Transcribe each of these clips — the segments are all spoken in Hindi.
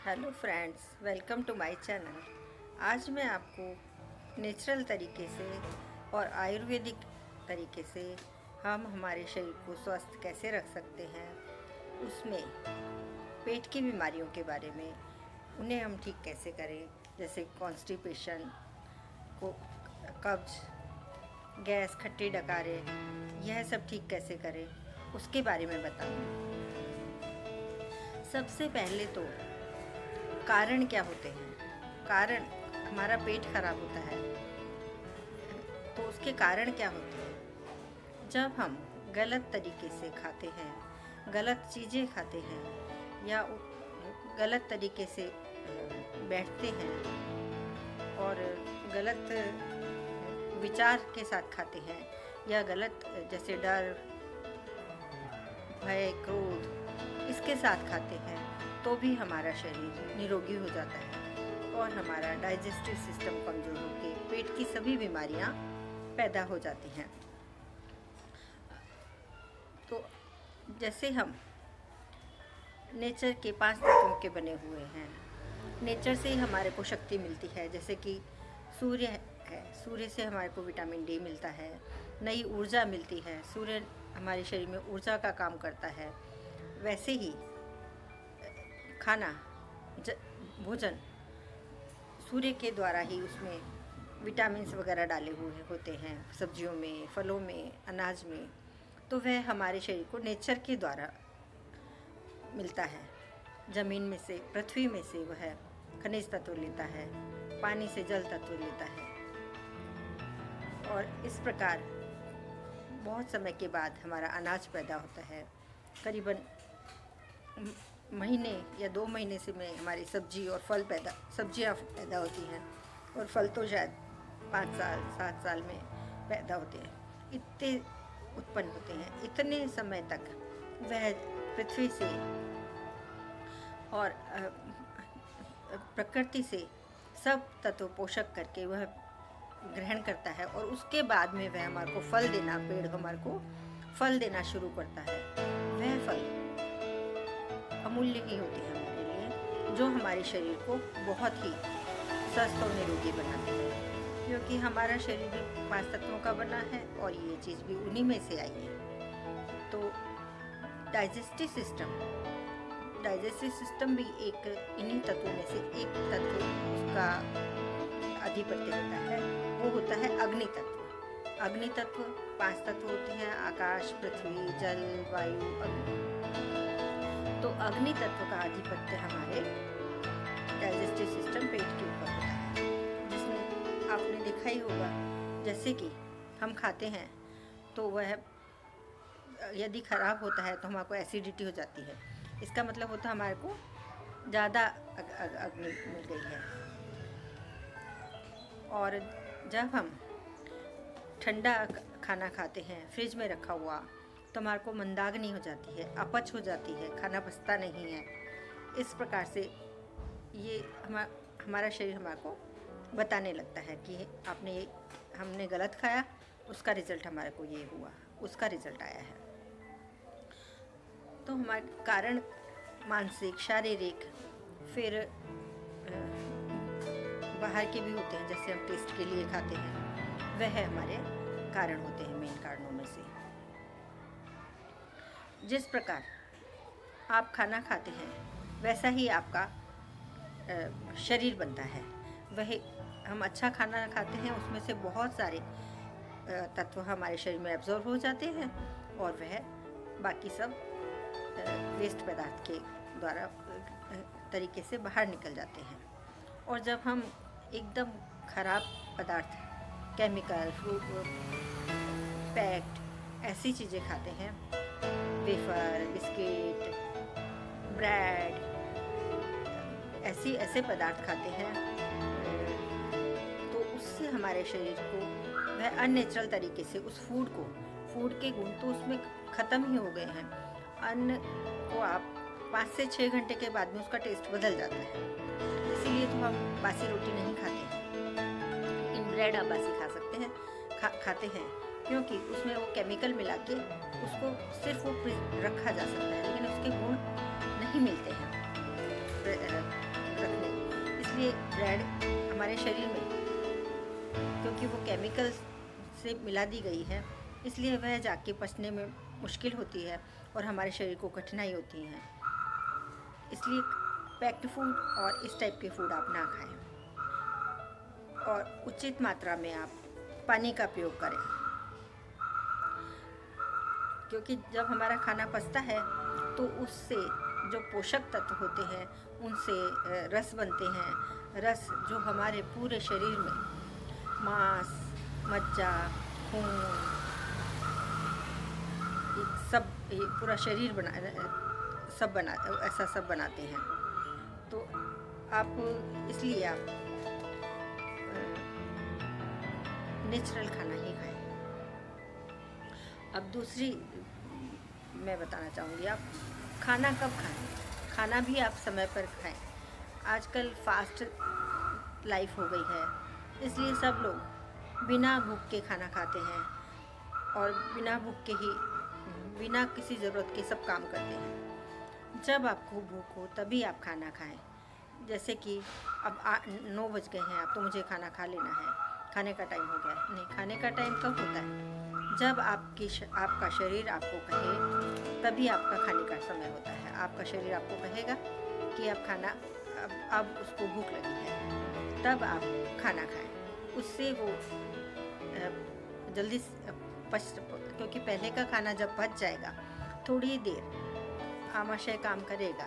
Hello friends, welcome to my channel. आज मैं आपको नेचुरल तरीके से और आयुर्वेदिक तरीके से हम हमारे शरीर को स्वस्थ कैसे रख सकते हैं, उसमें पेट की बीमारियों के बारे में, उन्हें हम ठीक कैसे करें, जैसे कॉन्स्टिपेशन को, कब्ज, गैस, खट्टे डकारे, यह सब ठीक कैसे करें, उसके बारे में बताऊंगी। सबसे पहले तो कारण क्या होते हैं। कारण, हमारा पेट खराब होता है तो उसके कारण क्या होते हैं। जब हम गलत तरीके से खाते हैं, गलत चीज़ें खाते हैं या गलत तरीके से बैठते हैं और गलत विचार के साथ खाते हैं या गलत जैसे डर, भय, क्रोध इसके साथ खाते हैं, तो भी हमारा शरीर निरोगी हो जाता है और हमारा डाइजेस्टिव सिस्टम कमज़ोर होकर पेट की सभी बीमारियां पैदा हो जाती हैं। तो जैसे हम नेचर के 5 तत्वों के बने हुए हैं, नेचर से ही हमारे को शक्ति मिलती है। जैसे कि सूर्य है, सूर्य से हमारे को विटामिन डी मिलता है, नई ऊर्जा मिलती है। सूर्य हमारे शरीर में ऊर्जा का काम करता है। वैसे ही खाना, भोजन सूर्य के द्वारा ही उसमें विटामिन्स वगैरह डाले हुए होते हैं, सब्जियों में, फलों में, अनाज में। तो वह हमारे शरीर को नेचर के द्वारा मिलता है। ज़मीन में से, पृथ्वी में से वह खनिज तत्व लेता है, पानी से जल तत्व लेता है और इस प्रकार बहुत समय के बाद हमारा अनाज पैदा होता है। करीबन महीने या 2 महीने से में हमारी सब्जियां पैदा होती हैं और फल तो शायद 5 साल 7 साल में पैदा होते हैं। इतने उत्पन्न होते हैं, इतने समय तक वह पृथ्वी से और प्रकृति से सब तत्व पोषक करके वह ग्रहण करता है और उसके बाद में वह हमारे को फल देना, पेड़ हमारे को फल देना शुरू करता है। वह फल अमूल्य ही होते हैं हमारे लिए, जो हमारे शरीर को बहुत ही स्वस्थ और निरोगी बनाते हैं, क्योंकि हमारा शरीर भी 5 तत्वों का बना है और ये चीज़ भी उन्हीं में से आई है। तो डाइजेस्टिव सिस्टम भी एक इन्हीं तत्वों में से एक तत्व उसका अधिपत्य होता है, वो होता है अग्नि तत्व। अग्नि तत्व 5 तत्व होते हैं: आकाश, पृथ्वी, जल, वायु, अग्नि। तो अग्नि तत्व का अधिपत्य हमारे डाइजेस्टिव सिस्टम, पेट के ऊपर होता है, जिसमें आपने देखा ही होगा, जैसे कि हम खाते हैं तो वह यदि खराब होता है तो हमारे एसिडिटी हो जाती है। इसका मतलब होता है हमारे को ज़्यादा अग्नि मिल गई है। और जब हम ठंडा खाना खाते हैं, फ्रिज में रखा हुआ, तो हमारे को मंदाग्नि हो जाती है, अपच हो जाती है, खाना पचता नहीं है। इस प्रकार से ये हमारा शरीर हमारे को बताने लगता है कि हमने गलत खाया, उसका रिज़ल्ट हमारे को ये हुआ, उसका रिज़ल्ट आया है। तो हमारे कारण मानसिक, शारीरिक, फिर बाहर के भी होते हैं, जैसे हम टेस्ट के लिए खाते हैं, वह हमारे कारण होते हैं, मेन कारणों में से। जिस प्रकार आप खाना खाते हैं वैसा ही आपका शरीर बनता है। वह हम अच्छा खाना खाते हैं, उसमें से बहुत सारे तत्व हमारे शरीर में एब्जॉर्ब हो जाते हैं और वह बाकी सब वेस्ट पदार्थ के द्वारा तरीके से बाहर निकल जाते हैं। और जब हम एकदम खराब पदार्थ, केमिकल, पैक्ड ऐसी चीज़ें खाते हैं, वेफर, बिस्किट, ब्रेड, ऐसे पदार्थ खाते हैं, तो उससे हमारे शरीर को वह अननेचुरल तरीके से उस फूड के गुण तो उसमें ख़त्म ही हो गए हैं। अन्न को आप 5 से 6 घंटे के बाद में उसका टेस्ट बदल जाता है। इसीलिए तो हम बासी रोटी नहीं खाते हैं, लेकिन ब्रेड आप बासी खा सकते हैं, खाते हैं, क्योंकि उसमें वो केमिकल मिला के उसको सिर्फ वो रखा जा सकता है, लेकिन उसके गुण नहीं मिलते हैं। ये ब्रेड हमारे शरीर में, क्योंकि वो केमिकल से मिला दी गई है, इसलिए वह जाके पचने में मुश्किल होती है और हमारे शरीर को कठिनाई होती है। इसलिए पैक्ड फूड और इस टाइप के फूड आप ना खाएं और उचित मात्रा में आप पानी का प्रयोग करें, क्योंकि जब हमारा खाना पचता है तो उससे जो पोषक तत्व होते हैं उनसे रस बनते हैं। रस जो हमारे पूरे शरीर में मांस, मज्जा, खून, ये पूरा शरीर ऐसा सब बनाते हैं। तो आप इसलिए आप नेचुरल खाना ही खाएं। अब दूसरी मैं बताना चाहूँगी, आप खाना कब खाएं। खाना भी आप समय पर खाएं। आजकल फास्ट लाइफ हो गई है, इसलिए सब लोग बिना भूख के खाना खाते हैं और बिना भूख के ही, बिना किसी ज़रूरत के सब काम करते हैं। जब आपको भूख हो तभी आप खाना खाएं। जैसे कि अब 9 बज गए हैं, अब तो मुझे खाना खा लेना है, खाने का टाइम हो गया है। नहीं, खाने का टाइम कब होता है? जब आपका शरीर आपको कहे तभी आपका खाने का समय होता है। आपका शरीर आपको कहेगा कि अब खाना, अब उसको भूख लगी है, तब आप खाना खाएं। उससे वो जल्दी क्योंकि पहले का खाना जब पच जाएगा, थोड़ी देर आमाशय काम करेगा,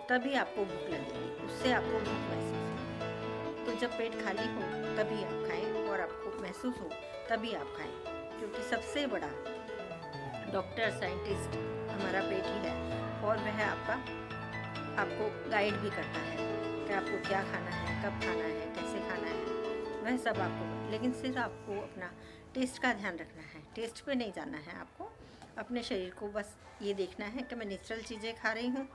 तभी आपको भूख लगेगी, उससे आपको भूख महसूस होगी। तो जब पेट खाली हो तभी आप खाएं और आपको महसूस हो तभी आप खाएं, क्योंकि सबसे बड़ा डॉक्टर, साइंटिस्ट हमारा पेट ही है और वह आपको गाइड भी करता है कि आपको क्या खाना है, कब खाना है, कैसे खाना है, वह सब आपको। लेकिन सिर्फ आपको अपना टेस्ट का ध्यान रखना है, टेस्ट पे नहीं जाना है। आपको अपने शरीर को बस ये देखना है कि मैं नेचुरल चीज़ें खा रही हूँ,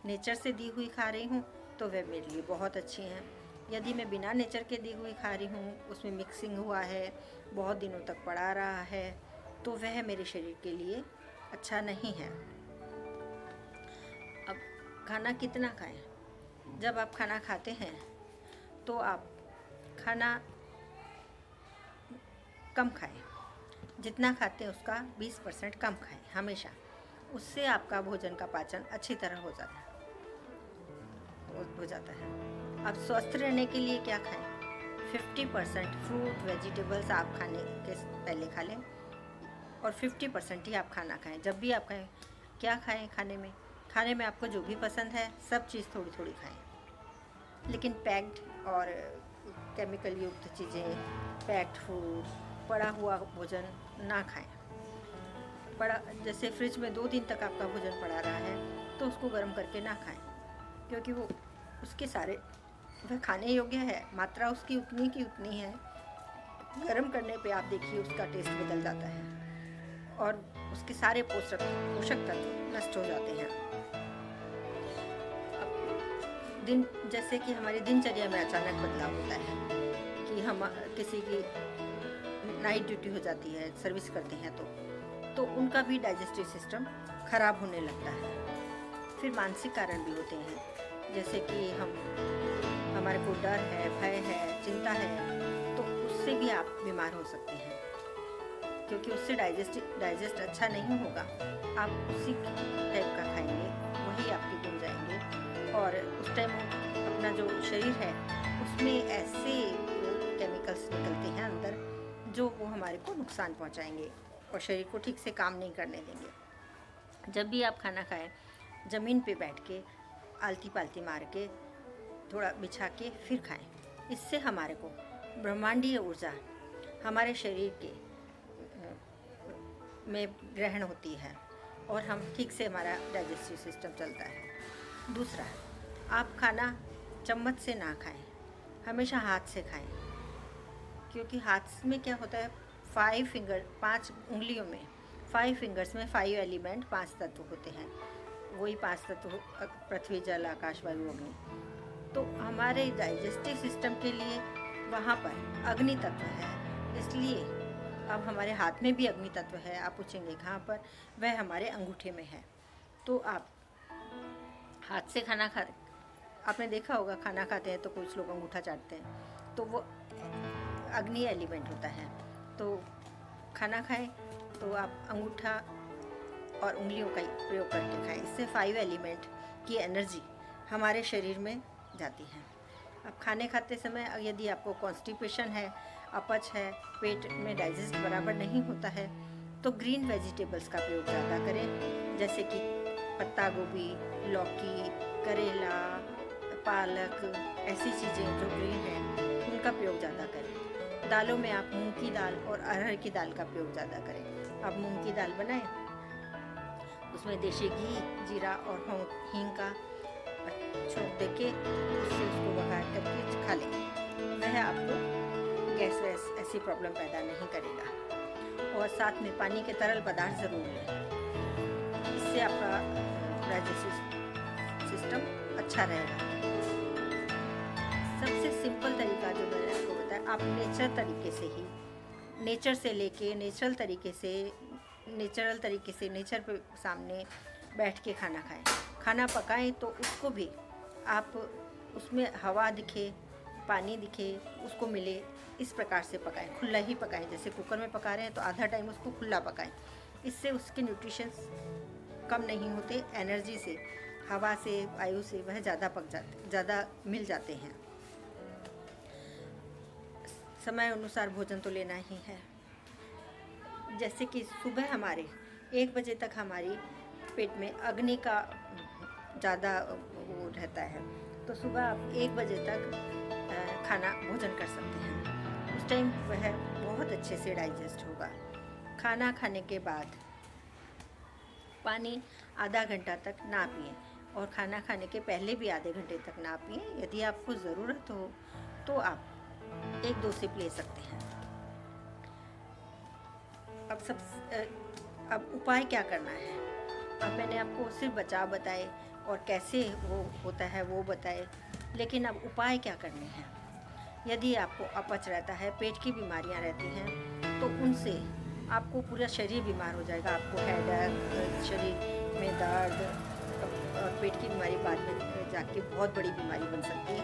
नेचर से दी हुई खा रही हूँ, तो वह मेरे लिए बहुत अच्छी हैं। यदि मैं बिना नेचर के दी हुई खा रही हूँ, उसमें मिक्सिंग हुआ है, बहुत दिनों तक पड़ा रहा है, तो वह मेरे शरीर के लिए अच्छा नहीं है। अब खाना कितना खाएं? जब आप खाना खाते हैं तो आप खाना कम खाएं। जितना खाते हैं उसका 20% कम खाएं हमेशा। उससे आपका भोजन का पाचन अच्छी तरह हो जाता है। अब स्वस्थ रहने के लिए क्या खाएं? 50% फ्रूट, वेजिटेबल्स आप खाने के पहले खा लें और 50% ही आप खाना खाएं। जब भी आप खाएं, क्या खाएं खाने में आपको जो भी पसंद है सब चीज़ थोड़ी थोड़ी खाएं, लेकिन पैक्ड और केमिकल युक्त चीज़ें, पैक्ड फूड, पड़ा हुआ भोजन ना खाएं। जैसे फ्रिज में 2 दिन तक आपका भोजन पड़ा रहा है तो उसको गर्म करके ना खाएं, क्योंकि वह खाने योग्य है, मात्रा उसकी उतनी की उतनी है। गर्म करने पे आप देखिए उसका टेस्ट बदल जाता है और उसके सारे पोषक तत्व नष्ट हो जाते हैं। अब जैसे कि हमारी दिनचर्या में अचानक बदलाव होता है कि हम किसी की नाइट ड्यूटी हो जाती है, सर्विस करते हैं तो उनका भी डाइजेस्टिव सिस्टम खराब होने लगता है। फिर मानसिक कारण भी होते हैं, जैसे कि हमारे को डर है, भय है, चिंता है, तो उससे भी आप बीमार हो सकते हैं, क्योंकि उससे डाइजेस्ट अच्छा नहीं होगा। आप उसी टाइप का खाएंगे, वही आपके गुम जाएंगे और उस टाइम अपना जो शरीर है उसमें ऐसे केमिकल्स निकलते हैं अंदर जो वो हमारे को नुकसान पहुंचाएंगे और शरीर को ठीक से काम नहीं करने देंगे। जब भी आप खाना खाएं, ज़मीन पे बैठ के आलती पालती मार के थोड़ा बिछा के फिर खाएं। इससे हमारे को ब्रह्मांडीय ऊर्जा हमारे शरीर के में ग्रहण होती है और हम ठीक से, हमारा डाइजेस्टिव सिस्टम चलता है। दूसरा, आप खाना चम्मच से ना खाएं, हमेशा हाथ से खाएं, क्योंकि हाथ में क्या होता है, 5 उंगलियों में 5 फिंगर्स में 5 एलिमेंट, 5 तत्व होते हैं। वही 5 तत्व पृथ्वी, जल, आकाश, वायु, अग्नि। तो हमारे डाइजेस्टिव सिस्टम के लिए वहाँ पर अग्नि तत्व है, इसलिए अब हमारे हाथ में भी अग्नि तत्व है। आप पूछेंगे कहाँ पर? वह हमारे अंगूठे में है। तो आप हाथ से खाना आपने देखा होगा खाना खाते हैं तो कुछ लोग अंगूठा चाटते हैं, तो वो अग्नि एलिमेंट होता है। तो खाना खाएं तो आप अंगूठा और उंगलियों का प्रयोग करके खाएं। इससे 5 एलिमेंट की एनर्जी हमारे शरीर में जाती है। अब खाने खाते समय यदि आपको कॉन्स्टिपेशन है, अपच है, पेट में डाइजेस्ट बराबर नहीं होता है, तो ग्रीन वेजिटेबल्स का प्रयोग ज़्यादा करें, जैसे कि पत्ता गोभी, लौकी, करेला, पालक, ऐसी चीज़ें जो ग्रीन हैं उनका प्रयोग ज़्यादा करें। दालों में आप मूंग की दाल और अरहर की दाल का प्रयोग ज़्यादा करें। आप मूंग की दाल बनाएं, उसमें देशी घी, जीरा और हींग का छोंक देके उससे उसको वघार करके खा लें। वह आपको गैस वैस ऐसी प्रॉब्लम पैदा नहीं करेगा। और साथ में पानी के तरल पदार्थ ज़रूर लें, इससे आपका डाइजेस्टिव सिस्टम अच्छा रहेगा। सबसे सिंपल तरीका जो मैंने आपको बताया, आप नेचर तरीके से ही, नेचर से लेके नेचुरल तरीके से नेचर पे सामने बैठ के खाना खाएं। खाना पकाएं तो उसको भी आप उसमें हवा दिखे, पानी दिखे, उसको मिले, इस प्रकार से पकाएं। खुला ही पकाएं, जैसे कुकर में पका रहे हैं तो आधा टाइम उसको खुला पकाएं। इससे उसके न्यूट्रिशंस कम नहीं होते, एनर्जी से, हवा से, वायु से वह ज़्यादा मिल जाते हैं। समय अनुसार भोजन तो लेना ही है। जैसे कि सुबह हमारे 1 बजे तक हमारी पेट में अग्नि का ज़्यादा वो रहता है, तो सुबह आप 1 बजे तक खाना भोजन कर सकते हैं। उस टाइम वह बहुत अच्छे से डाइजेस्ट होगा। खाना खाने के बाद पानी आधा घंटा तक ना पिएं, और खाना खाने के पहले भी आधे घंटे तक ना पिएं। यदि आपको ज़रूरत हो तो आप 1-2 सिप ले सकते हैं। अब उपाय क्या करना है? अब मैंने आपको सिर्फ बचाव बताए और कैसे वो होता है वो बताए, लेकिन अब उपाय क्या करने हैं? यदि आपको अपच रहता है, पेट की बीमारियां रहती हैं, तो उनसे आपको पूरा शरीर बीमार हो जाएगा। आपको हेडेक, शरीर में दर्द और पेट की बीमारी बाद में जाके बहुत बड़ी बीमारी बन सकती है,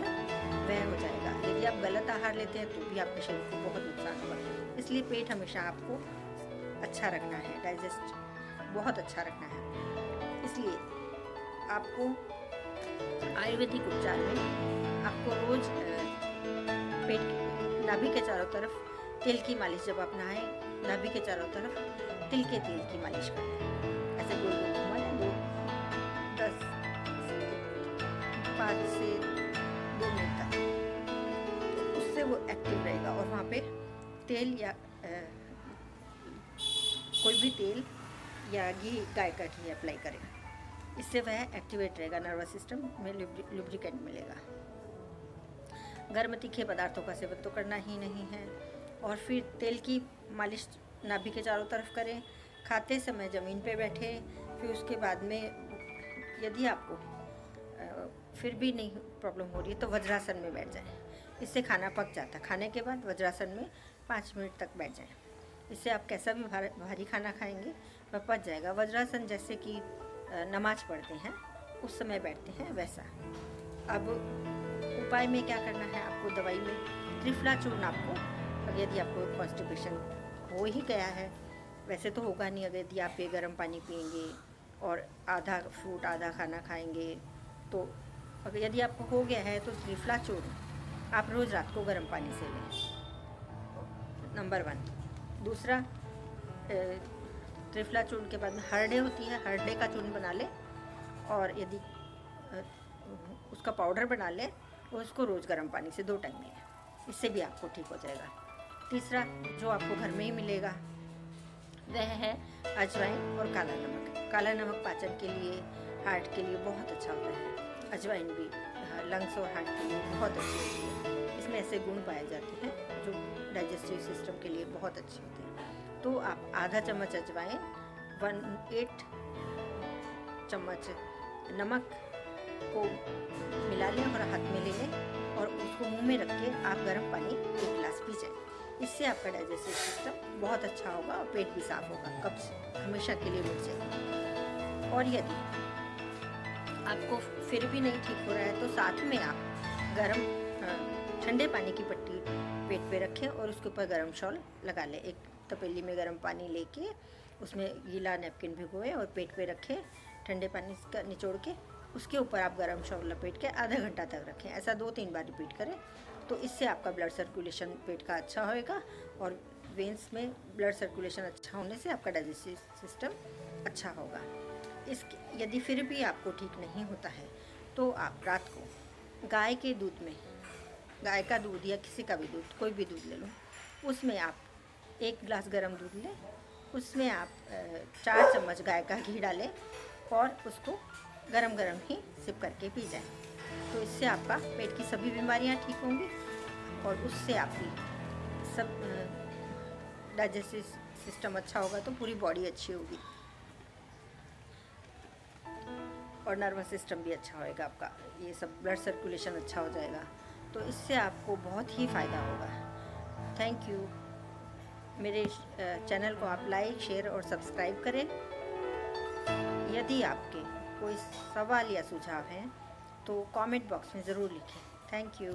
वह हो जाएगा। यदि आप गलत आहार लेते हैं तो भी आपके शरीर को बहुत नुकसान होगा। इसलिए पेट हमेशा आपको अच्छा रखना है, डाइजेस्ट बहुत अच्छा रखना है। इसलिए आपको आयुर्वेदिक उपचार में आपको रोज़ पेट नाभि के चारों तरफ तिल की मालिश, जब आप नहाएं नाभि के चारों तरफ तिल के तेल की मालिश करना है। ऐसे गोल गोल घुमाना 5 से 2 मिनट तक, तो उससे वो एक्टिव रहेगा। और वहाँ पे तेल या कोई भी तेल या घी, गाय का घी अप्लाई करें, इससे वह एक्टिवेट रहेगा, नर्वस सिस्टम में लुब्रिकेंट मिलेगा। गर्म तीखे पदार्थों का सेवन तो करना ही नहीं है। और फिर तेल की मालिश नाभि के चारों तरफ करें, खाते समय ज़मीन पे बैठें। फिर उसके बाद में यदि आपको फिर भी नहीं प्रॉब्लम हो रही है तो वज्रासन में बैठ जाएं, इससे खाना पक जाता है। खाने के बाद वज्रासन में 5 मिनट तक बैठ जाएं, इससे आप कैसा भी भारी खाना खाएंगे वह पच जाएगा। वज्रासन जैसे कि नमाज पढ़ते हैं उस समय बैठते हैं वैसा। अब उपाय में क्या करना है? आपको दवाई में त्रिफला चूर्ण, आपको यदि आपको कॉन्स्टिपेशन हो ही गया है, वैसे तो होगा नहीं अगर यदि आप गर्म पानी पिएंगे और आधा फ्रूट आधा खाना खाएंगे, तो अगर यदि आपको हो गया है तो त्रिफला चूर्ण आप रोज़ रात को गर्म पानी से लें, नंबर 1। दूसरा, त्रिफला चूर्ण के बाद में हरडे होती है, हरडे का चूर्ण बना लें, और यदि उसका पाउडर बना लें और उसको रोज़ गर्म पानी से 2 टाइम लें, इससे भी आपको ठीक हो जाएगा। तीसरा, जो आपको घर में ही मिलेगा वह है अजवाइन और काला नमक। काला नमक पाचन के लिए, हार्ट के लिए बहुत अच्छा होता है। अजवाइन भी लंग्स और हार्ट के लिए बहुत अच्छी होती है। इसमें ऐसे गुण पाए जाते हैं जो डाइजेस्टिव सिस्टम के लिए बहुत अच्छे होते हैं। तो आप आधा चम्मच अजवाइन, 1/8 चम्मच नमक को मिला लें और हाथ में ले लें, और उसको मुंह में रख के आप गर्म पानी 1 गिलास पी जाएं। इससे आपका डाइजेस्टिव सिस्टम बहुत अच्छा होगा और पेट भी साफ होगा, कब्ज हमेशा के लिए मिट जाएगी। और यदि आपको फिर भी नहीं ठीक हो रहा है तो साथ में आप गर्म ठंडे पानी की पट्टी पेट पे रखें और उसके ऊपर गर्म शॉल लगा लें। एक तपेली में गर्म पानी लेके उसमें गीला नैपकिन भिगोए और पेट पे रखें, ठंडे पानी का निचोड़ के उसके ऊपर आप गर्म शॉल लपेट के आधा घंटा तक रखें। ऐसा 2-3 बार रिपीट करें तो इससे आपका ब्लड सर्कुलेशन पेट का अच्छा होएगा और वेंस में ब्लड सर्कुलेशन अच्छा होने से आपका डाइजेस्टिव सिस्टम अच्छा होगा। यदि फिर भी आपको ठीक नहीं होता है तो आप रात को गाय के दूध में, गाय का दूध या किसी का भी दूध, कोई भी दूध ले लो, उसमें आप 1 गिलास गर्म दूध लें, उसमें आप 4 चम्मच गाय का घी डालें और उसको गरम गरम ही सिप करके पी जाएं। तो इससे आपका पेट की सभी बीमारियां ठीक होंगी और उससे आपकी सब डाइजेस्टिव सिस्टम अच्छा होगा तो पूरी बॉडी अच्छी होगी और नर्वस सिस्टम भी अच्छा होएगा आपका, ये सब ब्लड सर्कुलेशन अच्छा हो जाएगा। तो इससे आपको बहुत ही फ़ायदा होगा। Thank you. मेरे चैनल को आप लाइक, शेयर और सब्सक्राइब करें। यदि आपके कोई सवाल या सुझाव हैं तो कमेंट बॉक्स में ज़रूर लिखें। Thank you.